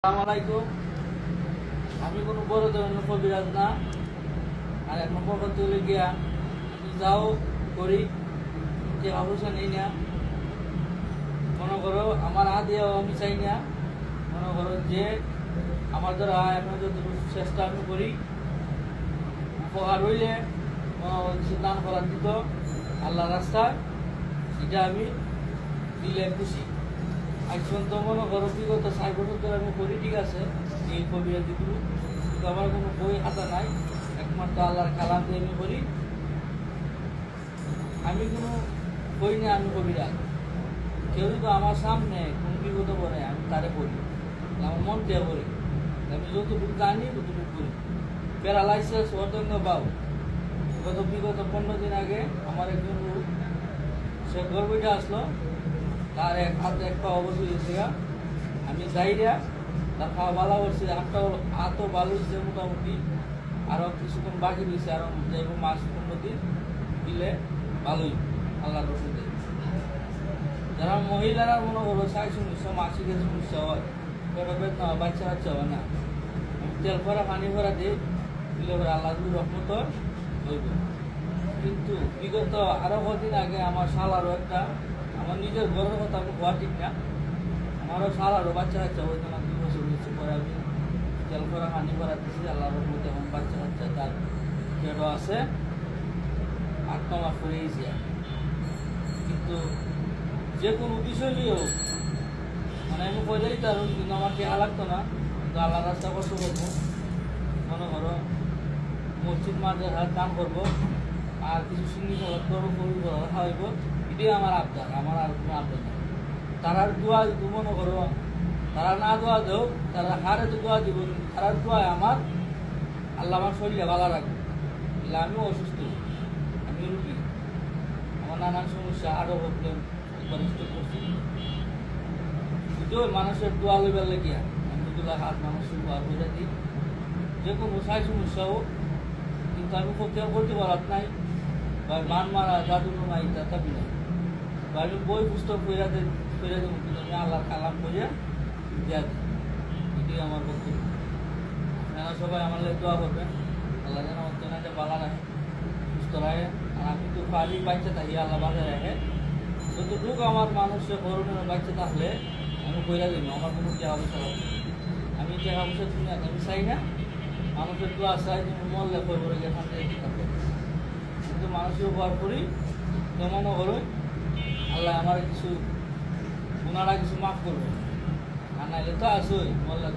আসসালামাইকুম। আমি কোনো বড় ধরনের কবিরাজ না। আর এক নম্বর কথা হলে গিয়া আমি যাও করি যে অবস্থা নেই না। মনে করো আমার দিয়েও আমি চাই না। মনে করো যে আমার দ্বারা আমি যতটুকু চেষ্টা আমি করি, উপকার হইলে দান করার দিত আল্লাহ রাস্তায়, এটা আমি দিলে খুশি। আজ পর্যন্ত মনে করো বিগত 4 বছর ধরে আমি করি, ঠিক আছে, এই কবিরা দিগুলো, কিন্তু আমার কোনো বই খাতা নাই, একমাত্র আল্লাহর কালাম দিয়ে আমি করি। আমি কোনো বই নিয়ে আমি কবিরা, কেউ যদি আমার সামনে কোন বিগত বলে আমি তারে পড়ি, আমার মন দিয়ে পড়ি, আমি যতটুকু জানি ততটুকু করি। প্যারালাইসিস অর্ধঙ্গ বাউ, বিগত 15 দিন আগে আমার একজন লোক, সে গর্বটা আসলো, তার এক হাতে এক পা অবশ্যই হয়েছে। আমি যাইরা তার খাওয়া ভালো করছি, হাতও ভালো হয়েছে মোটামুটি, আরও কিছুক্ষণ বাকি রয়েছে, আরও যাইব মাস 15 দিন দিলে ভালোই আল্লাহর রসুলে। যারা মহিলারা মনে করো 60 সমস্যা, মাসিকের সমস্যা হয়, পেটে বেদনা হয়, বাচ্চা বাচ্চা হয় না, আমি তেল ভরা পানি ভরা দিই, দিলে পরে আল্লাহ রহমত হইব। কিন্তু বিগত আরও কদিন আগে আমার শালারও একটা, আমার নিজের ঘরের কথা আমি হওয়া ঠিক না, আমারও শালারও বাচ্চা কাচ্চা হইতো না, 2 বছর হয়েছে। পরে আমি তেল করা পানি করা দিচ্ছি, আল্লাহর রহমতে এখন বাচ্চা কাচ্চা তার পেটও আছে, 8 মাস করে গেছি। কিন্তু যে কোনো বিষয় নিয়েও মানে আমি কইলেই তার, কিন্তু আমার কে লাগতো না, কিন্তু আল্লাহ রাস্তা কষ্ট করবো। মনে করো মসজিদ মাঝে দান করবো, আর কিছু সিঙ্গি সালাদ করবো, কবি খাওয়াইবো, এটাই আমার আবদার, আমার আর কোনো আবদার নেই। তারার দোয়া যদি মনে করো, তারা না দোয়া দেও, তারা হারে তো দোয়া দিব, তারার দোয়ায় আমার আল্লাহ আমার শরীরে ভালো রাখবে। এলে আমিও অসুস্থ, আমি রুগী, আমার নানান সমস্যা, আরও প্রবলেম, একবার স্ট্রোক করছি। বুঝো মানুষের দোয়া লইবার লেগিয়া আমি দুগুলা হাত মানুষের দোয়া করে দিই, যে কোনো সমস্যা হোক, কিন্তু আমি করতে পারাত নাই, বা মান মারা জাদু নাই, তাবি নাই, বা আমি বই পুস্তক করে দেবো, কিন্তু আমি আল্লাহ কালাম করে দেওয়া দিই, এটাই আমার বক্তব্য। আপনারা সবাই আমার লাগে দোয়া করবেন, আল্লাহ যেন আমার তেনাকে ভালো রাখে, সুস্থ রাখে, আর আমি তো পারি বাচ্চা থাকি, আল্লাহ ভালো রাখে। যতটুকু আমার মানুষের করণীয় বাচ্চা থাকলে আমি কইরা দিব, আমার কোনো টাকা পয়সা লাগবে, আমি টাকা পয়সা তুমি আমি চাই না, মানুষের দোয়া চাই, তুমি মরলে কই করে এখান থেকে থাকবে, কিন্তু মানুষের উপহার করি, তেমনও করো আল্লাহ আমার কিছু ওনারা কিছু মাফ করবে, আর নাইলে তো আসোই মরলে